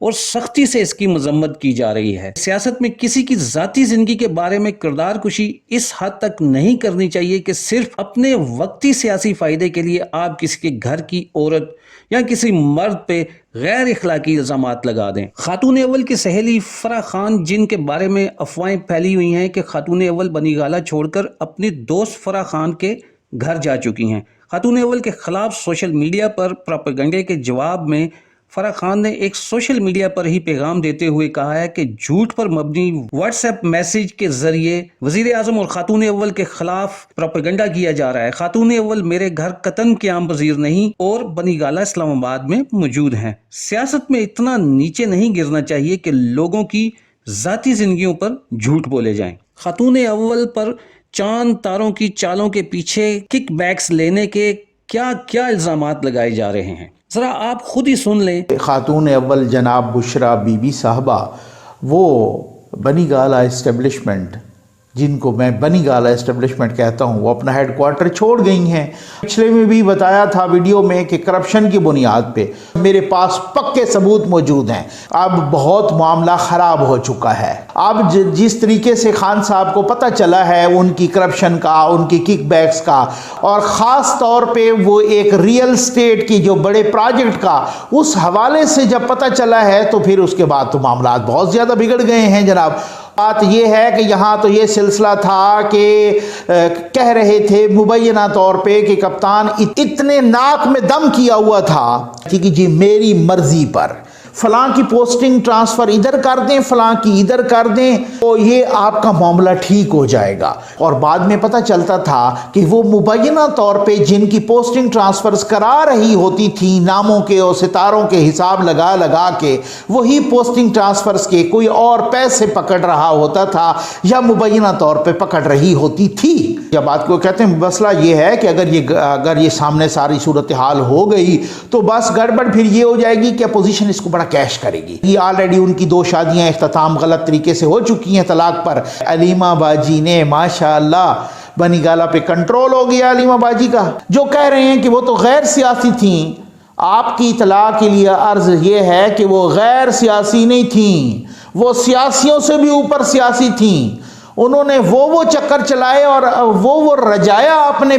اور سختی سے اس کی مذمت کی جا رہی ہے۔ سیاست میں کسی کی ذاتی زندگی کے بارے میں کردار کشی اس حد تک نہیں کرنی چاہیے کہ صرف اپنے وقتی سیاسی فائدے کے لیے آپ کسی کے گھر کی عورت یا کسی مرد پہ غیر اخلاقی الزامات لگا دیں۔ خاتون اول کی سہیلی فرح خان، جن کے بارے میں افواہیں پھیلی ہوئی ہیں کہ خاتون اول بنی گالہ چھوڑ کر اپنی دوست فرح خان کے گھر جا چکی ہیں، خاتون اول کے خلاف سوشل میڈیا پر پروپیگنڈے کے جواب میں فرح خان نے ایک سوشل میڈیا پر ہی پیغام دیتے ہوئے کہا ہے کہ جھوٹ پر مبنی واٹس ایپ میسج کے ذریعے وزیر اعظم اور خاتون اول کے خلاف پروپیگنڈا کیا جا رہا ہے۔ خاتون اول میرے گھر قطعاً قیام پذیر نہیں اور بنی گالہ اسلام آباد میں موجود ہیں۔ سیاست میں اتنا نیچے نہیں گرنا چاہیے کہ لوگوں کی ذاتی زندگیوں پر جھوٹ بولے جائیں۔ خاتون اول پر چاند تاروں کی چالوں کے پیچھے کک بیکس لینے کے کیا کیا الزامات لگائے جا رہے ہیں، ذرا آپ خود ہی سن لیں۔ خاتون اول جناب بشرا بی بی صاحبہ، وہ بنی گالہ اسٹیبلشمنٹ، جن کو میں بنی گالہ اسٹیبلشمنٹ کہتا ہوں، وہ اپنا ہیڈ کوارٹر چھوڑ گئی ہیں۔ پچھلے میں بھی بتایا تھا ویڈیو میں کہ کرپشن کی بنیاد پہ میرے پاس پکے ثبوت موجود ہیں۔ اب بہت معاملہ خراب ہو چکا ہے۔ اب جس طریقے سے خان صاحب کو پتہ چلا ہے ان کی کرپشن کا، ان کی کک بیکس کا، اور خاص طور پہ وہ ایک ریئل اسٹیٹ کی جو بڑے پروجیکٹ کا، اس حوالے سے جب پتہ چلا ہے تو پھر اس کے بعد تو معاملات بہت زیادہ بگڑ گئے ہیں جناب۔ بات یہ ہے کہ یہاں تو یہ سلسلہ تھا کہ کہہ رہے تھے مبینہ طور پہ کہ کپتان اتنے ناک میں دم کیا ہوا تھا کہ جی میری مرضی پر فلاں کی پوسٹنگ ٹرانسفر ادھر کر دیں، فلاں کی ادھر کر دیں، تو یہ آپ کا معاملہ ٹھیک ہو جائے گا۔ اور بعد میں پتہ چلتا تھا کہ وہ مبینہ طور پہ جن کی پوسٹنگ ٹرانسفرز کرا رہی ہوتی تھی ناموں کے اور ستاروں کے حساب لگا لگا کے، وہی پوسٹنگ ٹرانسفرز کے کوئی اور پیسے پکڑ رہا ہوتا تھا یا مبینہ طور پہ پکڑ رہی ہوتی تھی۔ جب بات کو کہتے ہیں مسئلہ یہ ہے کہ اگر یہ سامنے ساری صورتحال ہو گئی تو بس گڑبڑ پھر یہ ہو جائے گی کہ اپوزیشن اس کو بڑا کیش کرے گی۔ یہ آلریڈی ان کی 2 شادیاں اختتام غلط طریقے سے ہو چکی ہیں طلاق پر۔ علیمہ باجی نے ماشاءاللہ بنی گالہ پہ کنٹرول ہو گیا علیمہ باجی کا، جو کہہ رہے ہیں کہ وہ تو غیر سیاسی تھیں۔ آپ کی اطلاع کے لیے عرض یہ ہے کہ وہ غیر سیاسی نہیں تھیں، وہ سیاسیوں سے بھی اوپر سیاسی تھیں۔ انہوں نے وہ چکر چلائے اور وہ رجایا اپنے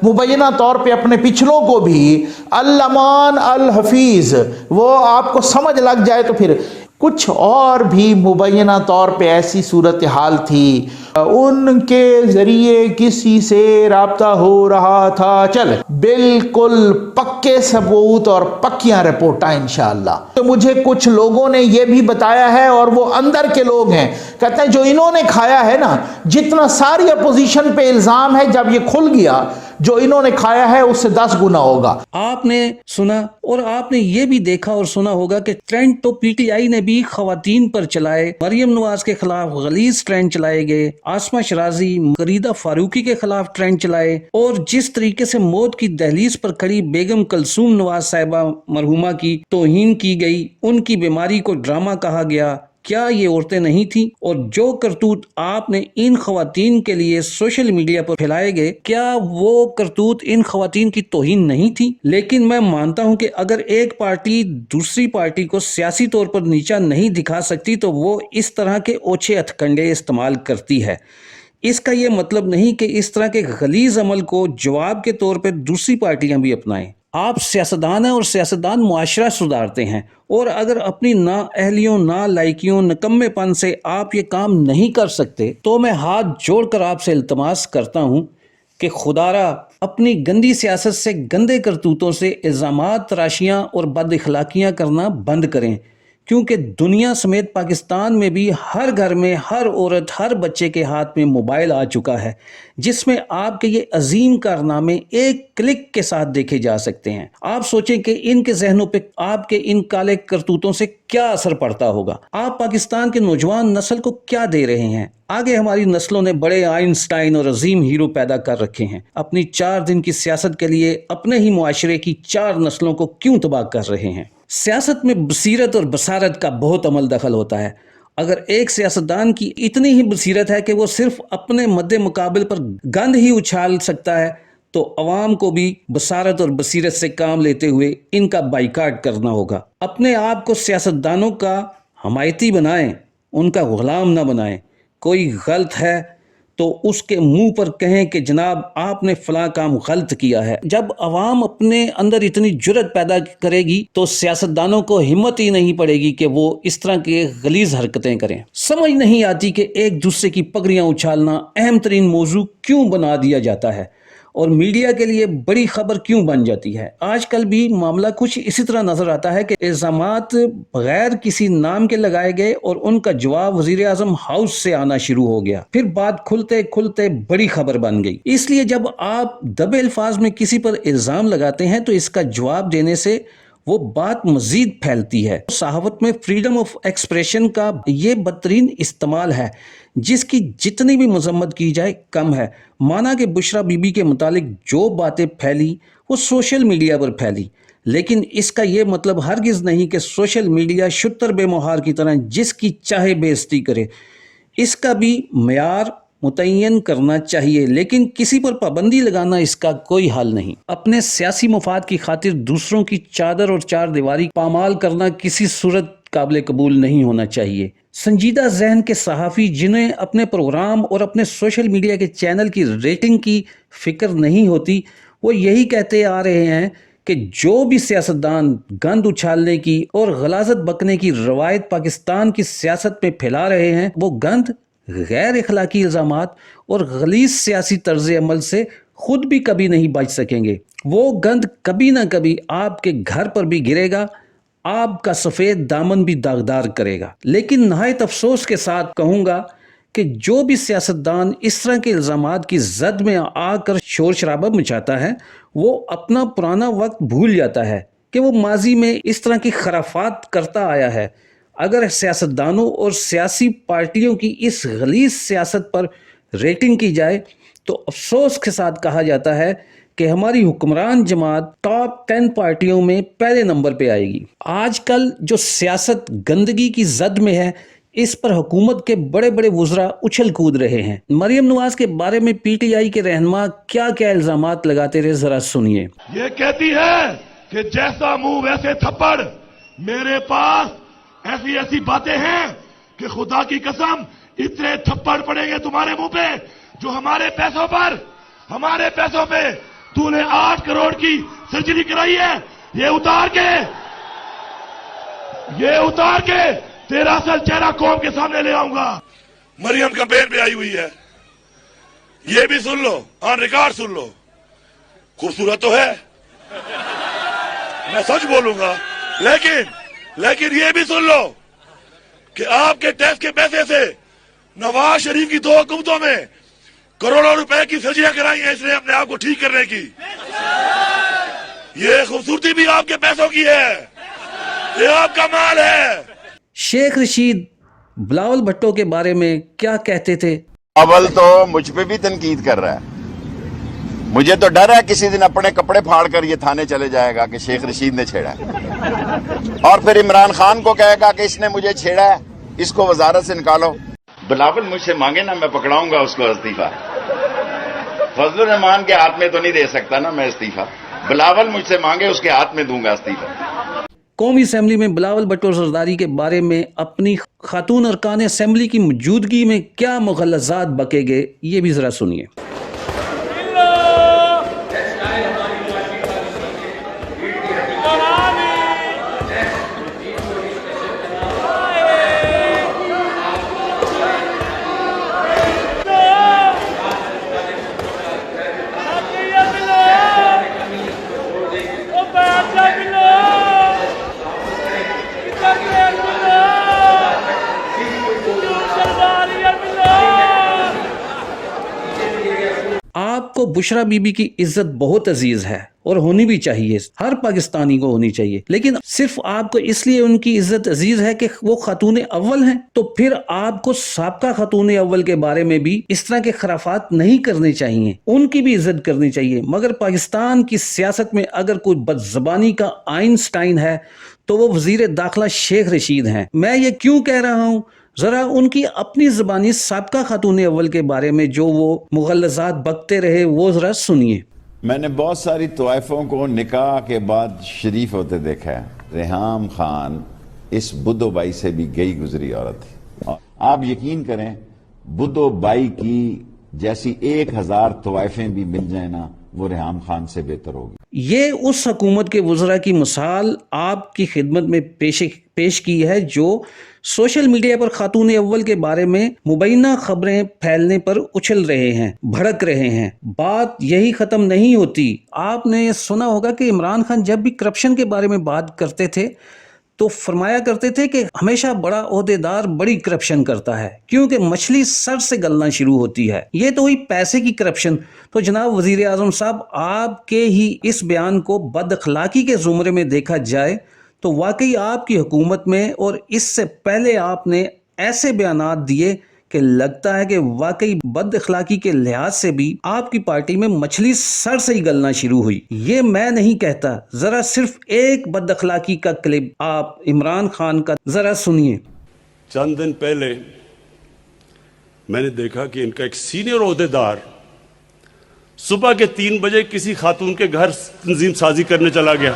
مبینہ طور پہ اپنے پچھلوں کو بھی، الامان الحفیظ، وہ آپ کو سمجھ لگ جائے تو پھر کچھ اور بھی مبینہ طور پہ ایسی صورتحال تھی، ان کے ذریعے کسی سے رابطہ ہو رہا تھا۔ چل بالکل پکے ثبوت اور پکیاں رپورٹاں انشاءاللہ۔ تو مجھے کچھ لوگوں نے یہ بھی بتایا ہے، اور وہ اندر کے لوگ ہیں، کہتے ہیں جو انہوں نے کھایا ہے نا، جتنا ساری اپوزیشن پہ الزام ہے، جب یہ کھل گیا جو انہوں نے کھایا ہے اس سے 10 گنا ہوگا۔ آپ نے سنا اور آپ نے یہ بھی دیکھا اور سنا ہوگا کہ ٹرینڈ تو پی ٹی آئی نے بھی خواتین پر چلائے، مریم نواز کے خلاف غلیظ ٹرینڈ چلائے گئے، آسمہ شرازی، غریدہ فاروقی کے خلاف ٹرینڈ چلائے، اور جس طریقے سے موت کی دہلیز پر کھڑی بیگم کلثوم نواز صاحبہ مرحومہ کی توہین کی گئی، ان کی بیماری کو ڈرامہ کہا گیا، کیا یہ عورتیں نہیں تھیں؟ اور جو کرتوت آپ نے ان خواتین کے لیے سوشل میڈیا پر پھیلائے گئے، کیا وہ کرتوت ان خواتین کی توہین نہیں تھی؟ لیکن میں مانتا ہوں کہ اگر ایک پارٹی دوسری پارٹی کو سیاسی طور پر نیچا نہیں دکھا سکتی تو وہ اس طرح کے اوچھے ہتھ کنڈے استعمال کرتی ہے۔ اس کا یہ مطلب نہیں کہ اس طرح کے غلیظ عمل کو جواب کے طور پہ دوسری پارٹیاں بھی اپنائیں۔ آپ سیاستدان ہیں اور سیاستدان معاشرہ سدھارتے ہیں، اور اگر اپنی نااہلیوں، نالائقیوں، نکمے پن سے آپ یہ کام نہیں کر سکتے تو میں ہاتھ جوڑ کر آپ سے التماس کرتا ہوں کہ خدارا اپنی گندی سیاست سے، گندے کرتوتوں سے الزامات تراشیاں اور بد اخلاقیاں کرنا بند کریں، کیونکہ دنیا سمیت پاکستان میں بھی ہر گھر میں ہر عورت، ہر بچے کے ہاتھ میں موبائل آ چکا ہے، جس میں آپ کے یہ عظیم کارنامے ایک کلک کے ساتھ دیکھے جا سکتے ہیں۔ آپ سوچیں کہ ان کے ذہنوں پہ آپ کے ان کالے کرتوتوں سے کیا اثر پڑتا ہوگا، آپ پاکستان کے نوجوان نسل کو کیا دے رہے ہیں۔ آگے ہماری نسلوں نے بڑے آئنسٹائن اور عظیم ہیرو پیدا کر رکھے ہیں، اپنی 4 دن کی سیاست کے لیے اپنے ہی معاشرے کی 4 نسلوں کو کیوں تباہ کر رہے ہیں؟ سیاست میں بصیرت اور بصارت کا بہت عمل دخل ہوتا ہے۔ اگر ایک سیاستدان کی اتنی ہی بصیرت ہے کہ وہ صرف اپنے مد مقابل پر گند ہی اچھال سکتا ہے تو عوام کو بھی بصارت اور بصیرت سے کام لیتے ہوئے ان کا بائیکاٹ کرنا ہوگا۔ اپنے آپ کو سیاستدانوں کا حمایتی بنائیں، ان کا غلام نہ بنائیں۔ کوئی غلط ہے تو اس کے منہ پر کہیں کہ جناب آپ نے فلاں کام غلط کیا ہے۔ جب عوام اپنے اندر اتنی جرت پیدا کرے گی تو سیاستدانوں کو ہمت ہی نہیں پڑے گی کہ وہ اس طرح کی غلیظ حرکتیں کریں۔ سمجھ نہیں آتی کہ ایک دوسرے کی پگڑیاں اچھالنا اہم ترین موضوع کیوں بنا دیا جاتا ہے اور میڈیا کے لیے بڑی خبر کیوں بن جاتی ہے۔ آج کل بھی معاملہ کچھ اسی طرح نظر آتا ہے کہ الزامات بغیر کسی نام کے لگائے گئے اور ان کا جواب وزیر اعظم ہاؤس سے آنا شروع ہو گیا، پھر بات کھلتے کھلتے بڑی خبر بن گئی۔ اس لیے جب آپ دبے الفاظ میں کسی پر الزام لگاتے ہیں تو اس کا جواب دینے سے وہ بات مزید پھیلتی ہے۔ صحافت میں فریڈم آف ایکسپریشن کا یہ بدترین استعمال ہے جس کی جتنی بھی مذمت کی جائے کم ہے۔ مانا کہ بشرا بی بی کے متعلق جو باتیں پھیلی وہ سوشل میڈیا پر پھیلی، لیکن اس کا یہ مطلب ہرگز نہیں کہ سوشل میڈیا شتر بے مہار کی طرح جس کی چاہے بے عزتی کرے۔ اس کا بھی معیار متعین کرنا چاہیے، لیکن کسی پر پابندی لگانا اس کا کوئی حل نہیں۔ اپنے سیاسی مفاد کی خاطر دوسروں کی چادر اور چار دیواری پامال کرنا کسی صورت قابل قبول نہیں ہونا چاہیے۔ سنجیدہ ذہن کے صحافی جنہیں اپنے پروگرام اور اپنے سوشل میڈیا کے چینل کی ریٹنگ کی فکر نہیں ہوتی، وہ یہی کہتے آ رہے ہیں کہ جو بھی سیاستدان گند اچھالنے کی اور غلاظت بکنے کی روایت پاکستان کی سیاست میں پھیلا رہے ہیں، وہ گند، غیر اخلاقی الزامات اور غلیظ سیاسی طرز عمل سے خود بھی کبھی نہیں بچ سکیں گے۔ وہ گند کبھی نہ کبھی آپ کے گھر پر بھی گرے گا، آپ کا سفید دامن بھی داغدار کرے گا۔ لیکن نہایت افسوس کے ساتھ کہوں گا کہ جو بھی سیاستدان اس طرح کے الزامات کی زد میں آ کر شور شرابہ مچاتا ہے، وہ اپنا پرانا وقت بھول جاتا ہے کہ وہ ماضی میں اس طرح کی خرافات کرتا آیا ہے۔ اگر سیاستدانوں اور سیاسی پارٹیوں کی اس غلیظ سیاست پر ریٹنگ کی جائے تو افسوس کے ساتھ کہا جاتا ہے کہ ہماری حکمران جماعت ٹاپ 10 پارٹیوں میں پہلے نمبر پہ آئے گی۔ آج کل جو سیاست گندگی کی زد میں ہے، اس پر حکومت کے بڑے بڑے وزراء اچھل کود رہے ہیں۔ مریم نواز کے بارے میں پی ٹی آئی کے رہنما کیا کیا الزامات لگاتے رہے، ذرا سنیے۔ یہ کہتی ہے کہ جیسا منہ ویسے تھپڑ، میرے پاس ایسی ایسی باتیں ہیں کہ خدا کی قسم اتنے تھپڑ پڑیں گے تمہارے منہ پہ جو ہمارے پیسوں پہ تو نے 8 کروڑ کی سرجری کرائی ہے، یہ اتار کے تیرا اصل چہرہ قوم کے سامنے لے آؤں گا۔ مریم کمپین پہ آئی ہوئی ہے، یہ بھی سن لو، آن ریکارڈ سن لو، خوبصورت تو ہے، میں سچ بولوں گا، لیکن یہ بھی سن لو کہ آپ کے ٹیکس کے پیسے سے نواز شریف کی 2 حکومتوں میں کروڑوں روپے کی سرجریاں کرائی ہیں اس نے اپنے آپ کو ٹھیک کرنے کی۔ یہ خوبصورتی بھی آپ کے پیسوں کی ہے، یہ آپ کا مال ہے۔ شیخ رشید بلاول بھٹو کے بارے میں کیا کہتے تھے؟ اول تو مجھ پہ بھی تنقید کر رہا ہے، مجھے تو ڈر ہے کسی دن اپنے کپڑے پھاڑ کر یہ تھانے چلے جائے گا کہ شیخ رشید نے چھیڑا ہے، اور پھر عمران خان کو کہے گا کہ اس نے مجھے چھیڑا ہے، اس کو وزارت سے نکالو۔ بلاول مجھ سے مانگے نا، میں پکڑاؤں گا اس کو استعفیٰ۔ فضل الرحمان کے ہاتھ میں تو نہیں دے سکتا نا میں استعفیٰ، بلاول مجھ سے مانگے اس کے ہاتھ میں دوں گا استعفیٰ۔ قومی اسمبلی میں بلاول بھٹو زرداری کے بارے میں اپنی خاتون ارکان اسمبلی کی موجودگی میں کیا مغلظات بکے گئے، یہ بھی ذرا سنیے۔ آپ کو بشرا بی بی کی عزت بہت عزیز ہے اور ہونی بھی چاہیے، ہر پاکستانی کو ہونی چاہیے، لیکن صرف آپ کو اس لیے ان کی عزت عزیز ہے کہ وہ خاتون اول ہیں تو پھر آپ کو سابقہ خاتون اول کے بارے میں بھی اس طرح کے خرافات نہیں کرنے چاہیے، ان کی بھی عزت کرنی چاہیے۔ مگر پاکستان کی سیاست میں اگر کوئی بدزبانی کا آئنسٹائن ہے تو وہ وزیر داخلہ شیخ رشید ہیں۔ میں یہ کیوں کہہ رہا ہوں؟ ذرا ان کی اپنی زبانی سابقہ خاتون اول کے بارے میں جو وہ مغلظات بکتے رہے وہ ذرا سنیے۔ میں نے بہت ساری طوائفوں کو نکاح کے بعد شریف ہوتے دیکھا ہے. ریحام خان اس بدھو بائی سے بھی گئی گزری عورت تھی. آپ یقین کریں بدھو بائی کی جیسی 1000 طوائفیں بھی مل جائیں نا وہ ریحام خان سے بہتر ہوگی. یہ اس حکومت کے وزراء کی مثال آپ کی خدمت میں پیش کی ہے جو سوشل میڈیا پر خاتون اول کے بارے میں مبینہ خبریں پھیلنے پر اچھل رہے ہیں، بھڑک رہے ہیں. بات یہی ختم نہیں ہوتی. آپ نے سنا ہوگا کہ عمران خان جب بھی کرپشن کے بارے میں بات کرتے تھے تو فرمایا کرتے تھے کہ ہمیشہ بڑا عہدیدار بڑی کرپشن کرتا ہے کیونکہ مچھلی سر سے گلنا شروع ہوتی ہے. یہ تو ہوئی پیسے کی کرپشن. تو جناب وزیر اعظم صاحب، آپ کے ہی اس بیان کو بد اخلاقی کے زمرے میں دیکھا جائے تو واقعی آپ کی حکومت میں اور اس سے پہلے آپ نے ایسے بیانات دیے کہ لگتا ہے کہ واقعی بد اخلاقی کے لحاظ سے بھی آپ کی پارٹی میں مچھلی سر سے ہی گلنا شروع ہوئی. یہ میں نہیں کہتا، ذرا صرف ایک بد اخلاقی کا کلپ آپ عمران خان کا ذرا سنیے. چند دن پہلے میں نے دیکھا کہ ان کا ایک سینئر عہدیدار صبح کے 3 بجے کسی خاتون کے گھر تنظیم سازی کرنے چلا گیا.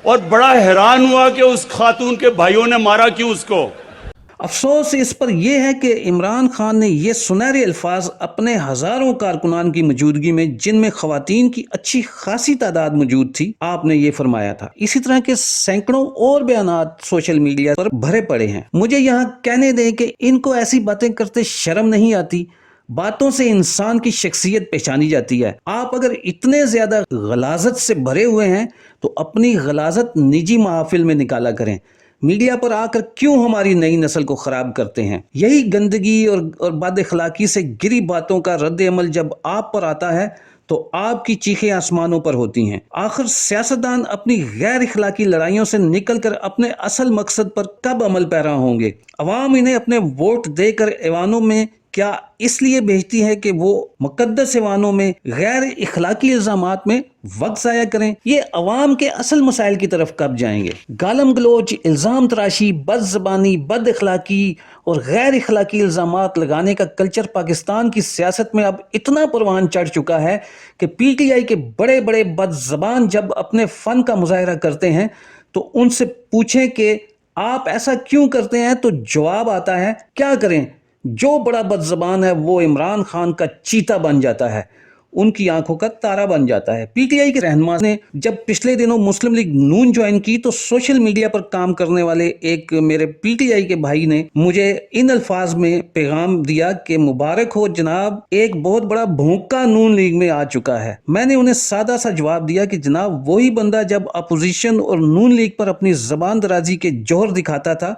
اور بڑا حیران ہوا کہ اس خاتون کے بھائیوں نے مارا کیوں اس کو. افسوس اس پر یہ ہے کہ عمران خان نے یہ سنہرے الفاظ اپنے ہزاروں کارکنان کی موجودگی میں، جن میں خواتین کی اچھی خاصی تعداد موجود تھی، آپ نے یہ فرمایا تھا. اسی طرح کے سینکڑوں اور بیانات سوشل میڈیا پر بھرے پڑے ہیں. مجھے یہاں کہنے دیں کہ ان کو ایسی باتیں کرتے شرم نہیں آتی؟ باتوں سے انسان کی شخصیت پہچانی جاتی ہے. آپ اگر اتنے زیادہ غلاظت سے بھرے ہوئے ہیں تو اپنی غلاظت نجی محافل میں نکالا کریں. میڈیا پر آ کر کیوں ہماری نئی نسل کو خراب کرتے ہیں؟ یہی گندگی اور بد اخلاقی سے گری باتوں کا رد عمل جب آپ پر آتا ہے تو آپ کی چیخیں آسمانوں پر ہوتی ہیں. آخر سیاستدان اپنی غیر اخلاقی لڑائیوں سے نکل کر اپنے اصل مقصد پر کب عمل پیرا ہوں گے؟ عوام انہیں اپنے ووٹ دے کر ایوانوں میں کیا اس لیے بھیجتی ہے کہ وہ مقدس ایوانوں میں غیر اخلاقی الزامات میں وقت ضائع کریں؟ یہ عوام کے اصل مسائل کی طرف کب جائیں گے؟ گالم گلوچ، الزام تراشی، بد زبانی، بد اخلاقی اور غیر اخلاقی الزامات لگانے کا کلچر پاکستان کی سیاست میں اب اتنا پروان چڑھ چکا ہے کہ پی ٹی آئی کے بڑے بڑے بد زبان جب اپنے فن کا مظاہرہ کرتے ہیں تو ان سے پوچھیں کہ آپ ایسا کیوں کرتے ہیں تو جواب آتا ہے کیا کریں، جو بڑا بد زبان ہے وہ عمران خان کا چیتا بن جاتا ہے، ان کی آنکھوں کا تارا بن جاتا ہے. پی ٹی آئی کے رہنما نے جب پچھلے دنوں مسلم لیگ نون جوائن کی تو سوشل میڈیا پر کام کرنے والے ایک میرے پی ٹی آئی کے بھائی نے مجھے ان الفاظ میں پیغام دیا کہ مبارک ہو جناب، ایک بہت بڑا بھونکا نون لیگ میں آ چکا ہے. میں نے انہیں سادہ سا جواب دیا کہ جناب وہی بندہ جب اپوزیشن اور نون لیگ پر اپنی زبان درازی کے جوہر دکھاتا تھا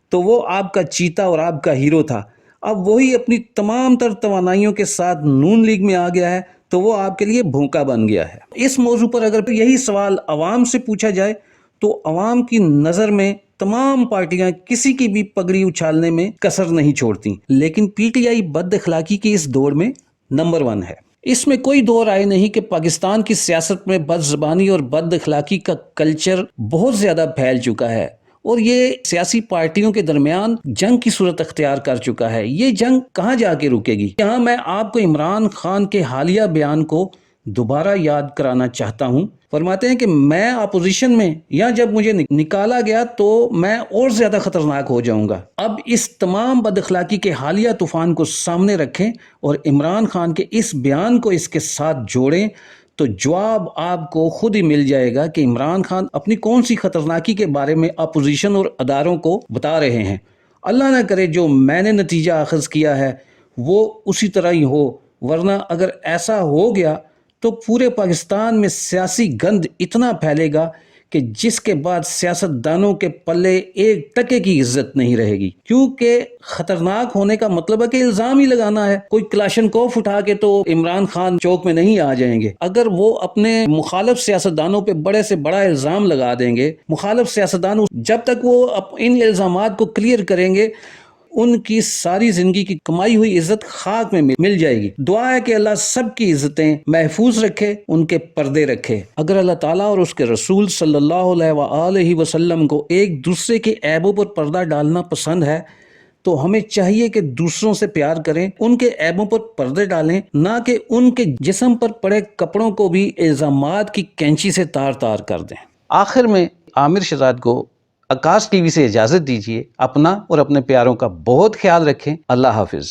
تو وہ آپ کا چیتا اور آپ کا ہیرو تھا. اب وہی اپنی تمام تر توانائیوں کے ساتھ نون لیگ میں آ گیا ہے تو وہ آپ کے لیے بھونکا بن گیا ہے. اس موضوع پر اگر یہی سوال عوام سے پوچھا جائے تو عوام کی نظر میں تمام پارٹیاں کسی کی بھی پگڑی اچھالنے میں کسر نہیں چھوڑتی، لیکن پی ٹی آئی بد اخلاقی کی اس دوڑ میں نمبر 1 ہے. اس میں کوئی دو رائے نہیں کہ پاکستان کی سیاست میں بد زبانی اور بد اخلاقی کا کلچر بہت زیادہ پھیل چکا ہے اور یہ سیاسی پارٹیوں کے درمیان جنگ کی صورت اختیار کر چکا ہے. یہ جنگ کہاں جا کے رکے گی؟ یہاں میں آپ کو عمران خان کے حالیہ بیان کو دوبارہ یاد کرانا چاہتا ہوں. فرماتے ہیں کہ میں اپوزیشن میں یا جب مجھے نکالا گیا تو میں اور زیادہ خطرناک ہو جاؤں گا. اب اس تمام بد اخلاقی کے حالیہ طوفان کو سامنے رکھیں اور عمران خان کے اس بیان کو اس کے ساتھ جوڑیں تو جواب آپ کو خود ہی مل جائے گا کہ عمران خان اپنی کون سی خطرناکی کے بارے میں اپوزیشن اور اداروں کو بتا رہے ہیں. اللہ نہ کرے جو میں نے نتیجہ اخذ کیا ہے وہ اسی طرح ہی ہو، ورنہ اگر ایسا ہو گیا تو پورے پاکستان میں سیاسی گند اتنا پھیلے گا کہ جس کے بعد سیاست دانوں کے پلے ایک ٹکے کی عزت نہیں رہے گی. کیونکہ خطرناک ہونے کا مطلب ہے کہ الزام ہی لگانا ہے. کوئی کلاشنکوف اٹھا کے تو عمران خان چوک میں نہیں آ جائیں گے. اگر وہ اپنے مخالف سیاستدانوں پہ بڑے سے بڑا الزام لگا دیں گے، مخالف سیاستدان جب تک وہ ان الزامات کو کلیئر کریں گے ان کی ساری زندگی کی کمائی ہوئی عزت خاک میں مل جائے گی. دعا ہے کہ اللہ سب کی عزتیں محفوظ رکھے، ان کے پردے رکھے. اگر اللہ تعالیٰ اور اس کے رسول صلی اللہ علیہ وآلہ وسلم کو ایک دوسرے کے عیبوں پر پردہ ڈالنا پسند ہے تو ہمیں چاہیے کہ دوسروں سے پیار کریں، ان کے عیبوں پر پردے ڈالیں، نہ کہ ان کے جسم پر پڑے کپڑوں کو بھی الزامات کی کینچی سے تار تار کر دیں۔ آخر میں عامر شہزاد کو آکاش ٹی وی سے اجازت دیجیے۔ اپنا اور اپنے پیاروں کا بہت خیال رکھیں۔ اللہ حافظ۔